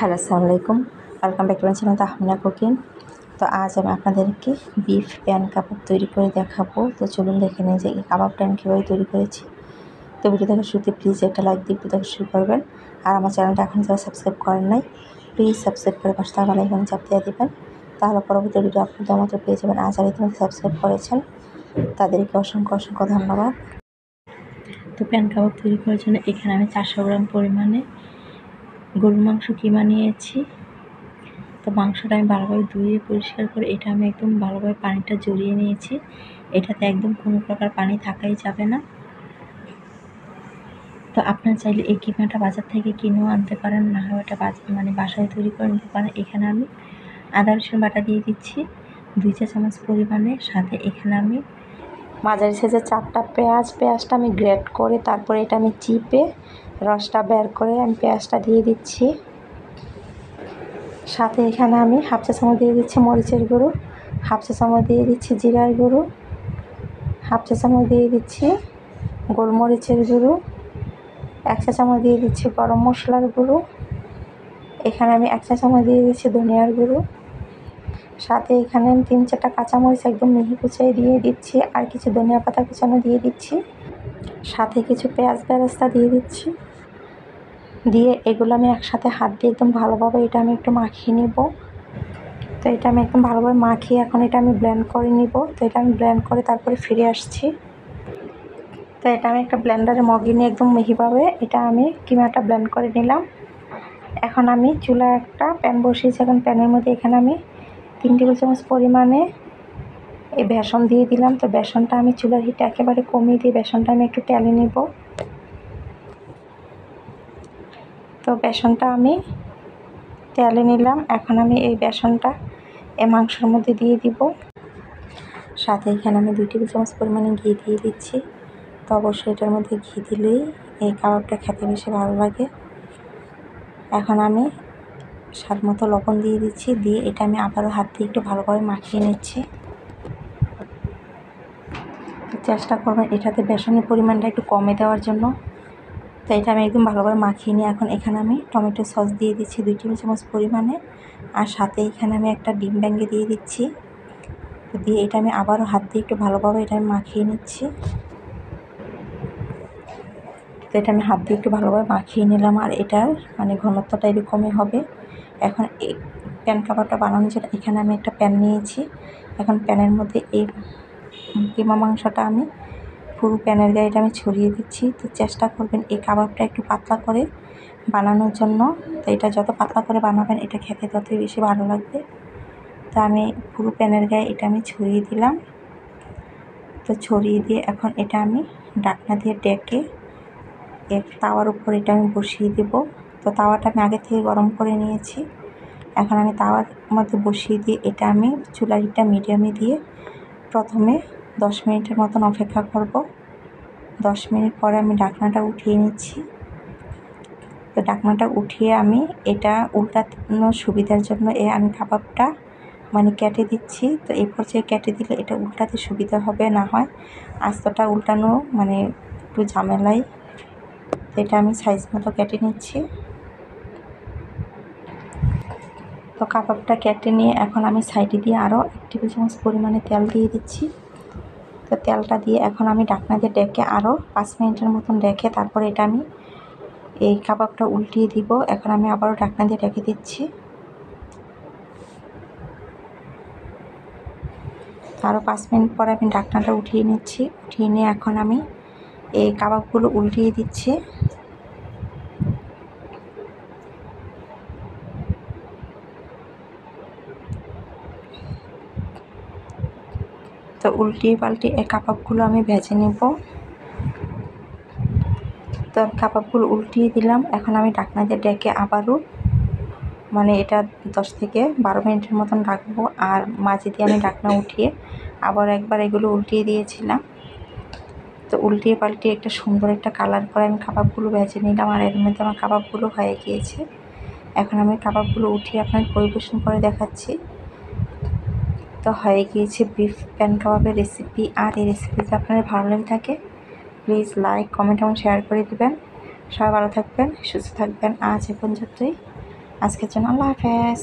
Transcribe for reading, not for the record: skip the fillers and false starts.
Hello, আসসালামু আলাইকুম। Welcome back to my channel Tahmina cooking. তো আজ আমি আপনাদেরকে বিফ প্যান কাবাব তৈরি করে দেখাবো। তো চলুন দেখে নিই যে এই কাবাবটা আমি কীভাবে তৈরি করেছি। তো ভিডিও দেখার শুরুতে প্লিজ একটা লাইক দিয়ে ভিডিও দেখা শুরু করবেন। আর আমার চ্যানেলটা এখন যারা সাবস্ক্রাইব করেন নাই, প্লিজ সাবস্ক্রাইব করে পাশে থাকা বেল আইকনে চাপ দিয়ে দেবেন। তাহলে পরবর্তী ভিডিও আপলোড দেওয়ার মাত্র পেয়ে যাবেন। আর যারা ইতিমধ্যে সাবস্ক্রাইব করেছেন তাদেরকে অসংখ্য ধন্যবাদ। তো প্যান কাবাব তৈরি করার জন্য এখানে আমি 400 গ্রাম পরিমাণে গরুর মাংস কিমা নিয়েছি। তো মাংসটা আমি ভালোভাবে ধুয়ে পরিষ্কার করে এটা আমি একদম ভালোভাবে পানিটা জড়িয়ে নিয়েছি। এটাতে একদম কোনো প্রকার পানি থাকাই যাবে না। তো আপনার চাইলে এই কিমাটা বাজার থেকে কিনেও আনতে পারেন, না হয় এটা বাসায় তৈরি করে নিতে পারেন। এখানে আমি আদা রসুন বাটা দিয়ে দিচ্ছি 2 চা চামচ পরিমাণে। সাথে এখানে আমি মাঝারি সাইজের 4টা পেঁয়াজটা আমি গ্রেট করে তারপরে এটা আমি চিপে রসটা বের করে আমি পেঁয়াজটা দিয়ে দিচ্ছি। সাথে এখানে আমি হাফ চা চামচ দিয়ে দিচ্ছি মরিচের গুঁড়ো, হাফ চা চামচ দিয়ে দিচ্ছি জিরার গুঁড়ো, হাফ চা চামচ দিয়ে দিচ্ছি গোলমরিচের গুঁড়ো, 1 চা চামচ দিয়ে দিচ্ছি গরম মশলার গুঁড়ো, এখানে আমি 1 চা চামচ দিয়ে দিচ্ছি ধনিয়ার গুঁড়ো। সাথে এখানে আমি 3-4টা কাঁচামরিচ একদম মিহি কুচিয়ে দিয়ে দিচ্ছি, আর কিছু ধনিয়া পাতা কুচানো দিয়ে দিচ্ছি, সাথে কিছু পেঁয়াজ বেরেস্তা দিয়ে দিচ্ছি। দিয়ে এগুলো আমি একসাথে হাত দিয়ে একদম ভালোভাবে এটা আমি একটু মাখিয়ে নিব। তো এটা আমি একদম ভালোভাবে মাখিয়ে এখন এটা আমি ব্লেন্ড করে নিব। তো এটা আমি ব্লেন্ড করে তারপরে ফিরে আসছি। তো এটা আমি একটা ব্লেন্ডারে মগে নিয়ে একদম মিহিভাবে এটা আমি কিমাটা ব্লেন্ড করে নিলাম। এখন আমি চুলায় একটা প্যান বসিয়েছি। এখন প্যানের মধ্যে এখানে আমি 3 টেবিল চামচ পরিমাণে এই বেসন দিয়ে দিলাম। তো বেসনটা আমি চুলার হিটটা একেবারে কমিয়ে দিয়ে বেসনটা আমি একটু টেলে নিব। তো বেসনটা আমি তেলে নিলাম। এখন আমি এই বেসনটা এই মাংসের মধ্যে দিয়ে দিব। সাথে এখানে আমি 2 টেবিল চামচ পরিমাণে ঘি দিয়ে দিচ্ছি। তো অবশ্যই এটার মধ্যে ঘি দিলেই এই কাবাবটা খেতে বেশি ভালো লাগে। এখন আমি স্বাদ মতো লবণ দিয়ে দিচ্ছি। দিয়ে এটা আমি আবারও হাত দিয়ে একটু ভালোভাবে মাখিয়ে নিচ্ছি। চেষ্টা করবেন এটাতে বেসনের পরিমাণটা একটু কমে দেওয়ার জন্য। তো এটা আমি একদম ভালোভাবে মাখিয়ে নিয়ে এখন এখানে আমি টমেটো সস দিয়ে দিচ্ছি 2 টেবিল চামচ পরিমাণে। আর সাথে এখানে আমি একটা ডিম ভেঙে দিয়ে দিচ্ছি। তো দিয়ে এটা আমি আবারও হাত দিয়ে একটু ভালোভাবে এটা আমি মাখিয়ে নিচ্ছি। তো এটা আমি হাত দিয়ে একটু ভালোভাবে মাখিয়ে নিলাম। আর এটার ঘনত্বটা এরকমই হবে। এখন এই প্যান কাবাবটা বানানোর জন্য এখানে আমি একটা প্যান নিয়েছি। এখন প্যানের মধ্যে এই কিমা মাংসটা আমি পুরো প্যানের গায়ে এটা আমি ছড়িয়ে দিচ্ছি। তো চেষ্টা করবেন এই কাবাবটা একটু পাতলা করে বানানোর জন্য। তো এটা যত পাতলা করে বানাবেন এটা খেতে ততই বেশি ভালো লাগবে। তো আমি পুরো প্যানের গায়ে এটা আমি ছড়িয়ে দিলাম। তো ছড়িয়ে দিয়ে এখন এটা আমি ঢাকনা দিয়ে ডেকে এক তাওয়ার উপর এটা আমি বসিয়ে দেব। তো তাওয়াটা আমি আগে থেকে গরম করে নিয়েছি। এখন আমি তাওয়ার মধ্যে বসিয়ে দিয়ে এটা আমি চুলার হিটটা মিডিয়ামে দিয়ে প্রথমে 10 মিনিটের মতন অপেক্ষা করব। 10 মিনিট পরে আমি ঢাকনাটা উঠিয়ে নিচ্ছি। তো ঢাকনাটা উঠিয়ে আমি এটা উল্টানোর সুবিধার জন্য আমি কাবাবটা কেটে দিচ্ছি। তো এই পর্যায়ে কেটে দিলে এটা উল্টাতে সুবিধা হবে, না হয় আস্তটা উল্টানো একটু ঝামেলাই। তো এটা আমি সাইজ মতো কেটে নিচ্ছি। তো কাবাবটা কেটে নিয়ে এখন আমি সাইডে দিয়ে আরও 1 টেবিল চামচ পরিমাণে তেল দিয়ে দিচ্ছি। তো তেলটা দিয়ে এখন আমি ঢাকনা দিয়ে ডেকে আরও 5 মিনিটের মতন রেখে তারপরে এটা আমি এই কাবাবটা উল্টিয়ে দিব। এখন আমি আবারও ঢাকনা দিয়ে ঢেকে দিচ্ছি। আরও 5 মিনিট পরে আমি ঢাকনাটা উঠিয়ে নিচ্ছি। উঠিয়ে নিয়ে এখন আমি এই কাবাবগুলো উল্টিয়ে দিচ্ছি। তো উল্টিয়ে পাল্টিয়ে এই কাবাবগুলো আমি ভেজে নেব। তো কাবাবগুলো উল্টিয়ে দিলাম। এখন আমি ঢাকনা দিয়ে ডেকে আবারও এটা 10 থেকে 12 মিনিটের মতন রাখবো। আর মাঝে দিয়ে আমি ঢাকনা উঠিয়ে আবার একবার এগুলো উল্টিয়ে দিয়েছিলাম। তো উল্টিয়ে পাল্টিয়ে একটা সুন্দর একটা কালার করে আমি কাবাবগুলো ভেজে নিলাম। আর এর মধ্যে আমার কাবাবগুলো হয়ে গিয়েছে। এখন আমি কাবাবগুলো উঠিয়ে আপনাকে পরিবেশন করে দেখাচ্ছি। তো হয়ে গিয়েছে বিফ প্যান কাবাবের রেসিপি। আর এই রেসিপি যদি আপনাদের ভালো লেগে থাকে প্লিজ লাইক, কমেন্ট এবং শেয়ার করে দেবেন। সবাই ভালো থাকবেন, সুস্থ থাকবেন। আজ এ পর্যন্তই। আজকের জন্য আল্লাহ হাফেজ।